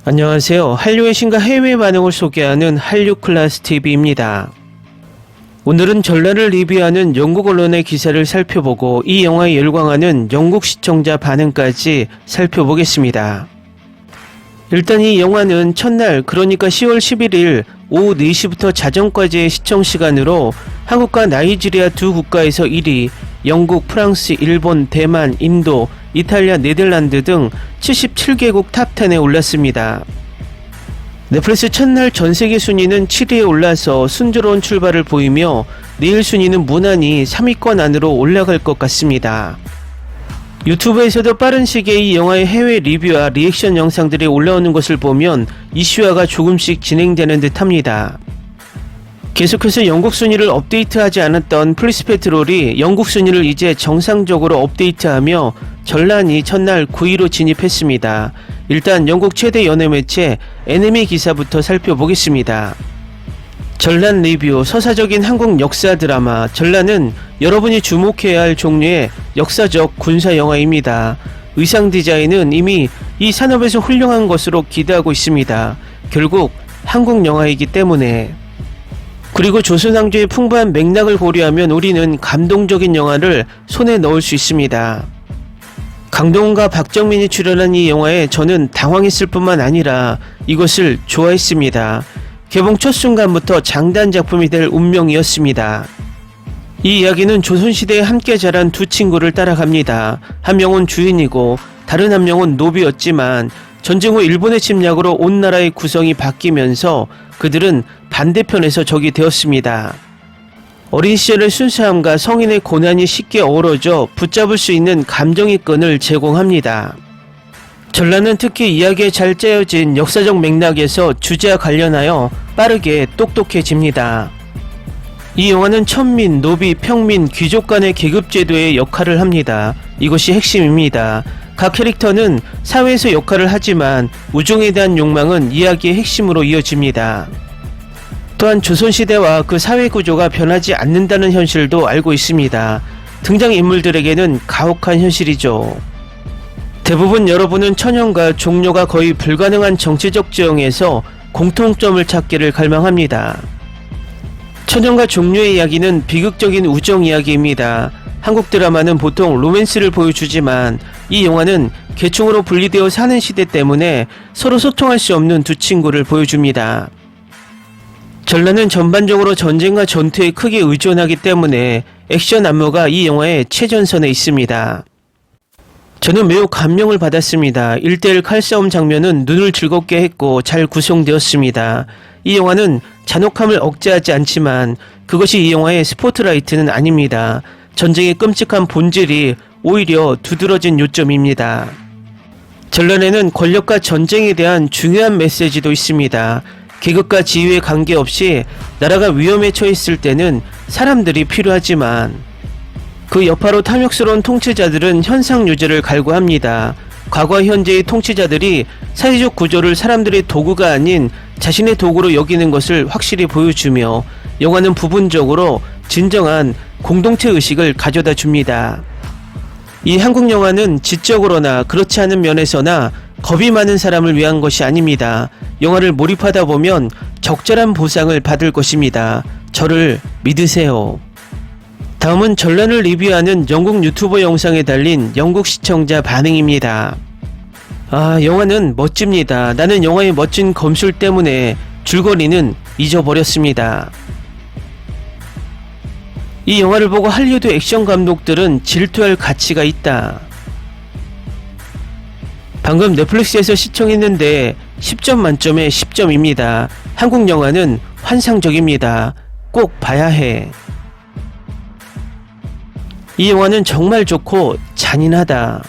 안녕하세요. 한류의 신과 해외 반응을 소개하는 한류클라스TV입니다. 오늘은 전란을 리뷰하는 영국 언론의 기사를 살펴보고 이 영화에 열광하는 영국 시청자 반응까지 살펴보겠습니다. 일단 이 영화는 첫날 그러니까 10월 11일 오후 4시부터 자정까지의 시청시간으로 한국과 나이지리아 두 국가에서 1위, 영국, 프랑스, 일본, 대만, 인도, 이탈리아, 네덜란드 등 77개국 탑10에 올랐습니다. 넷플릭스 첫날 전세계 순위는 7위에 올라서 순조로운 출발을 보이며 내일 순위는 무난히 3위권 안으로 올라갈 것 같습니다. 유튜브에서도 빠른 시기에 이 영화의 해외 리뷰와 리액션 영상들이 올라오는 것을 보면 이슈화가 조금씩 진행되는 듯 합니다. 계속해서 영국 순위를 업데이트하지 않았던 플리스 페트롤이 영국 순위를 이제 정상적으로 업데이트하며 전란이 첫날 9위로 진입했습니다. 일단 영국 최대 연예 매체 NME 기사부터 살펴보겠습니다. 전란 리뷰, 서사적인 한국 역사 드라마. 전란은 여러분이 주목해야 할 종류의 역사적 군사 영화입니다. 의상 디자인은 이미 이 산업에서 훌륭한 것으로 기대하고 있습니다. 결국 한국 영화이기 때문에. 그리고 조선왕조의 풍부한 맥락을 고려하면 우리는 감동적인 영화를 손에 넣을 수 있습니다. 강동원과 박정민이 출연한 이 영화에 저는 당황했을 뿐만 아니라 이것을 좋아했습니다. 개봉 첫 순간부터 장단 작품이 될 운명이었습니다. 이 이야기는 조선시대에 함께 자란 두 친구를 따라갑니다. 한 명은 주인이고 다른 한 명은 노비였지만 전쟁 후 일본의 침략으로 온 나라의 구성이 바뀌면서 그들은 반대편에서 적이 되었습니다. 어린 시절의 순수함과 성인의 고난이 쉽게 어우러져 붙잡을 수 있는 감정의 끈을 제공합니다. 전란은 특히 이야기에 잘 짜여진 역사적 맥락에서 주제와 관련하여 빠르게 똑똑해집니다. 이 영화는 천민, 노비, 평민, 귀족 간의 계급제도의 역할을 합니다. 이것이 핵심입니다. 각 캐릭터는 사회에서 역할을 하지만 우정에 대한 욕망은 이야기의 핵심으로 이어집니다. 또한 조선시대와 그 사회구조가 변하지 않는다는 현실도 알고 있습니다. 등장인물들에게는 가혹한 현실이죠. 대부분 여러분은 천연과 종료가 거의 불가능한 정치적 지형에서 공통점을 찾기를 갈망합니다. 천연과 종료의 이야기는 비극적인 우정 이야기입니다. 한국 드라마는 보통 로맨스를 보여주지만 이 영화는 계층으로 분리되어 사는 시대 때문에 서로 소통할 수 없는 두 친구를 보여줍니다. 전란은 전반적으로 전쟁과 전투에 크게 의존하기 때문에 액션 안무가 이 영화의 최전선에 있습니다. 저는 매우 감명을 받았습니다. 1대1 칼싸움 장면은 눈을 즐겁게 했고 잘 구성되었습니다. 이 영화는 잔혹함을 억제하지 않지만 그것이 이 영화의 스포트라이트는 아닙니다. 전쟁의 끔찍한 본질이 오히려 두드러진 요점입니다. 전란에는 권력과 전쟁에 대한 중요한 메시지도 있습니다. 계급과 지위에 관계없이 나라가 위험에 처했을 때는 사람들이 필요하지만 그 여파로 탐욕스러운 통치자들은 현상 유지를 갈구합니다. 과거와 현재의 통치자들이 사회적 구조를 사람들의 도구가 아닌 자신의 도구로 여기는 것을 확실히 보여주며 영화는 부분적으로 진정한 공동체 의식을 가져다 줍니다. 이 한국 영화는 지적으로나 그렇지 않은 면에서나 겁이 많은 사람을 위한 것이 아닙니다. 영화를 몰입하다 보면 적절한 보상을 받을 것입니다. 저를 믿으세요. 다음은 전란을 리뷰하는 영국 유튜버 영상에 달린 영국 시청자 반응입니다. 영화는 멋집니다. 나는 영화의 멋진 검술 때문에 줄거리는 잊어버렸습니다. 이 영화를 보고 할리우드 액션 감독들은 질투할 가치가 있다. 방금 넷플릭스에서 시청했는데 10점 만점에 10점입니다. 한국 영화는 환상적입니다. 꼭 봐야 해. 이 영화는 정말 좋고 잔인하다.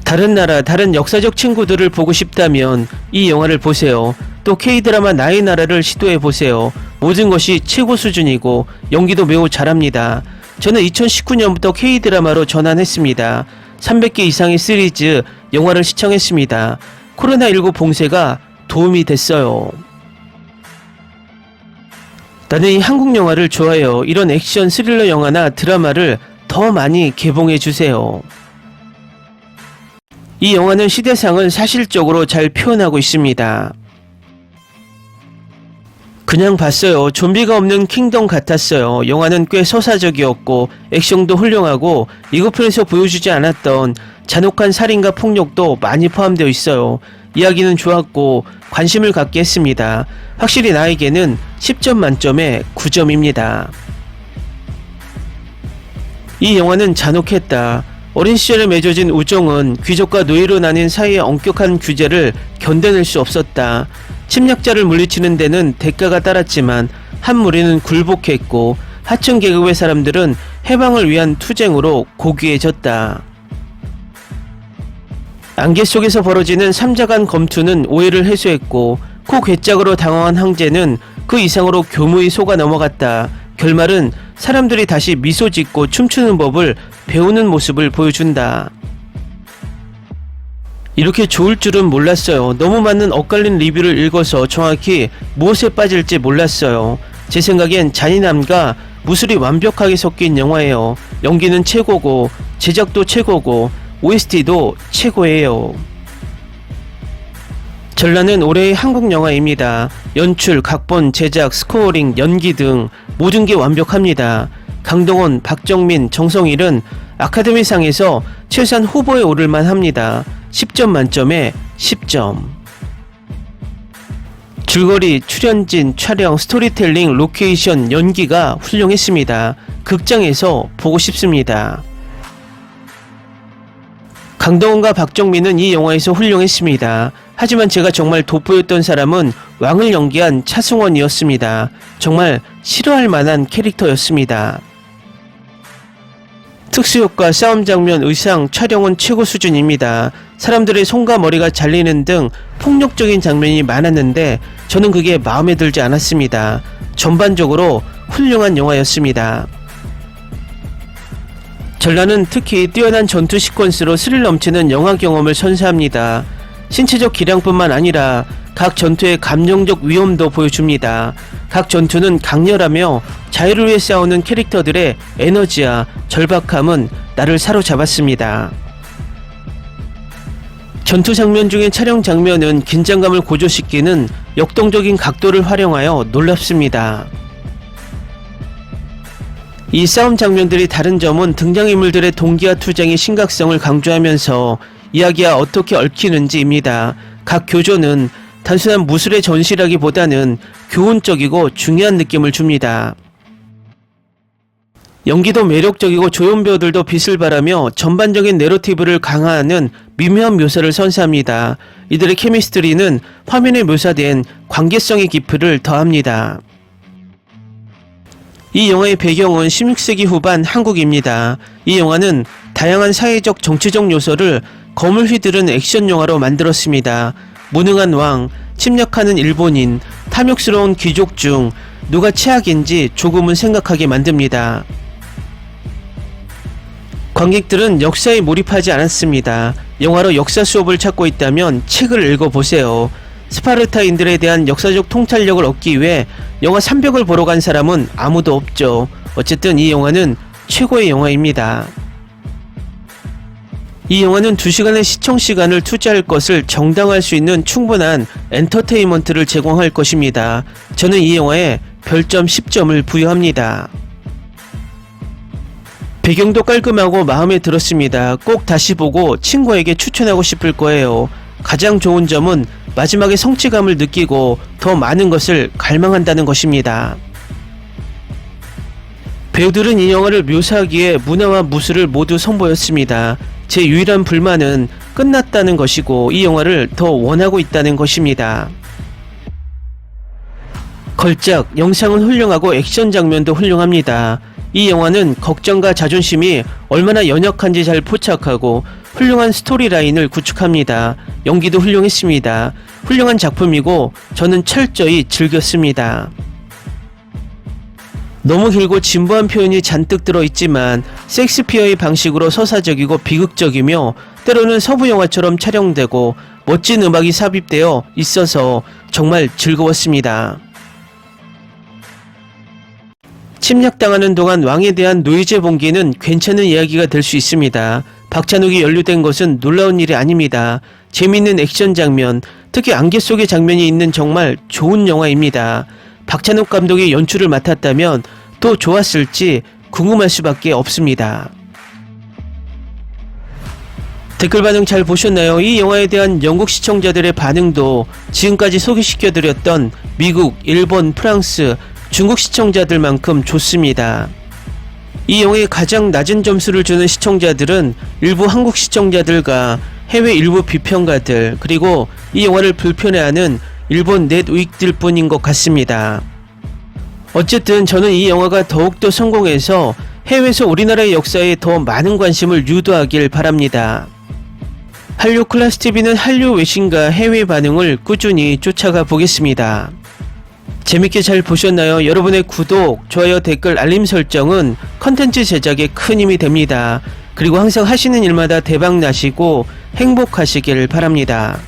다른 나라, 다른 역사적 친구들을 보고 싶다면 이 영화를 보세요. 또 K드라마 나의 나라를 시도해보세요. 모든 것이 최고 수준이고 연기도 매우 잘합니다. 저는 2019년부터 K드라마로 전환했습니다. 300개 이상의 시리즈, 영화를 시청했습니다. 코로나19 봉쇄가 도움이 됐어요. 나는 이 한국 영화를 좋아해요. 이런 액션 스릴러 영화나 드라마를 더 많이 개봉해주세요. 이 영화는 시대상을 사실적으로 잘 표현하고 있습니다. 그냥 봤어요. 좀비가 없는 킹덤 같았어요. 영화는 꽤 서사적이었고 액션도 훌륭하고 예고편에서 보여주지 않았던 잔혹한 살인과 폭력도 많이 포함되어 있어요. 이야기는 좋았고 관심을 갖게 했습니다. 확실히 나에게는 10점 만점에 9점입니다. 이 영화는 잔혹했다. 어린 시절에 맺어진 우정은 귀족과 노예로 나뉜 사이의 엄격한 규제를 견뎌낼 수 없었다. 침략자를 물리치는 데는 대가가 따랐지만 한 무리는 굴복했고 하층 계급의 사람들은 해방을 위한 투쟁으로 고귀해졌다. 안개 속에서 벌어지는 삼자간 검투는 오해를 해소했고 코 괴짝으로 당황한 황제는 그 이상으로 교무히 속아 넘어갔다. 결말은 사람들이 다시 미소 짓고 춤추는 법을 배우는 모습을 보여준다. 이렇게 좋을 줄은 몰랐어요. 너무 많은 엇갈린 리뷰를 읽어서 정확히 무엇에 빠질지 몰랐어요. 제 생각엔 잔인함과 무술이 완벽하게 섞인 영화예요. 연기는 최고고 제작도 최고고 OST도 최고예요. 전라는 올해의 한국 영화입니다. 연출, 각본, 제작, 스코어링, 연기 등 모든 게 완벽합니다. 강동원, 박정민, 정성일은 아카데미상에서 최우수한 후보에 오를만 합니다. 10점 만점에 10점. 줄거리, 출연진, 촬영, 스토리텔링, 로케이션, 연기가 훌륭했습니다. 극장에서 보고 싶습니다. 강동원과 박정민은 이 영화에서 훌륭했습니다. 하지만 제가 정말 돋보였던 사람은 왕을 연기한 차승원이었습니다. 정말 싫어할 만한 캐릭터였습니다. 특수효과, 싸움 장면, 의상, 촬영은 최고 수준입니다. 사람들의 손과 머리가 잘리는 등 폭력적인 장면이 많았는데 저는 그게 마음에 들지 않았습니다. 전반적으로 훌륭한 영화였습니다. 전라는 특히 뛰어난 전투 시퀀스로 스릴 넘치는 영화 경험을 선사합니다. 신체적 기량뿐만 아니라 각 전투의 감정적 위험도 보여줍니다. 각 전투는 강렬하며 자유를 위해 싸우는 캐릭터들의 에너지와 절박함은 나를 사로잡았습니다. 전투 장면 중에 촬영 장면은 긴장감을 고조시키는 역동적인 각도를 활용하여 놀랍습니다. 이 싸움 장면들이 다른 점은 등장인물들의 동기와 투쟁의 심각성을 강조하면서 이야기와 어떻게 얽히는지입니다. 각 교조는 단순한 무술의 전시라기보다는 교훈적이고 중요한 느낌을 줍니다. 연기도 매력적이고 조연 배우들도 빛을 발하며 전반적인 내러티브를 강화하는 미묘한 묘사를 선사합니다. 이들의 케미스트리는 화면에 묘사된 관계성의 깊이를 더합니다. 이 영화의 배경은 16세기 후반 한국입니다. 이 영화는 다양한 사회적 정치적 요소를 검을 휘두른 액션 영화로 만들었습니다. 무능한 왕, 침략하는 일본인, 탐욕스러운 귀족 중 누가 최악인지 조금은 생각하게 만듭니다. 관객들은 역사에 몰입하지 않았습니다. 영화로 역사 수업을 찾고 있다면 책을 읽어보세요. 스파르타인들에 대한 역사적 통찰력을 얻기 위해 영화 300을 보러 간 사람은 아무도 없죠. 어쨌든 이 영화는 최고의 영화입니다. 이 영화는 2시간의 시청시간을 투자할 것을 정당화할 수 있는 충분한 엔터테인먼트를 제공할 것입니다. 저는 이 영화에 별점 10점을 부여합니다. 배경도 깔끔하고 마음에 들었습니다. 꼭 다시 보고 친구에게 추천하고 싶을 거예요. 가장 좋은 점은 마지막에 성취감을 느끼고 더 많은 것을 갈망한다는 것입니다. 배우들은 이 영화를 묘사하기에 문화와 무술을 모두 선보였습니다. 제 유일한 불만은 끝났다는 것이고 이 영화를 더 원하고 있다는 것입니다. 걸작, 영상은 훌륭하고 액션 장면도 훌륭합니다. 이 영화는 걱정과 자존심이 얼마나 연약한지 잘 포착하고 훌륭한 스토리라인을 구축합니다. 연기도 훌륭했습니다. 훌륭한 작품이고 저는 철저히 즐겼습니다. 너무 길고 진부한 표현이 잔뜩 들어있지만 셰익스피어의 방식으로 서사적이고 비극적이며 때로는 서부 영화처럼 촬영되고 멋진 음악이 삽입되어 있어서 정말 즐거웠습니다. 침략당하는 동안 왕에 대한 노이제 봉기는 괜찮은 이야기가 될 수 있습니다. 박찬욱이 연루된 것은 놀라운 일이 아닙니다. 재미있는 액션 장면, 특히 안개 속의 장면이 있는 정말 좋은 영화입니다. 박찬욱 감독이 연출을 맡았다면 또 좋았을지 궁금할 수밖에 없습니다. 댓글 반응 잘 보셨나요? 이 영화에 대한 영국 시청자들의 반응도 지금까지 소개시켜드렸던 미국, 일본, 프랑스, 중국 시청자들만큼 좋습니다. 이 영화에 가장 낮은 점수를 주는 시청자들은 일부 한국 시청자들과 해외 일부 비평가들, 그리고 이 영화를 불편해하는 일본 넷 우익들 뿐인 것 같습니다. 어쨌든 저는 이 영화가 더욱더 성공해서 해외에서 우리나라의 역사에 더 많은 관심을 유도하길 바랍니다. 한류 클라스 TV는 한류 외신과 해외 반응을 꾸준히 쫓아가 보겠습니다. 재밌게 잘 보셨나요? 여러분의 구독, 좋아요, 댓글, 알림 설정은 컨텐츠 제작에 큰 힘이 됩니다. 그리고 항상 하시는 일마다 대박 나시고 행복하시길 바랍니다.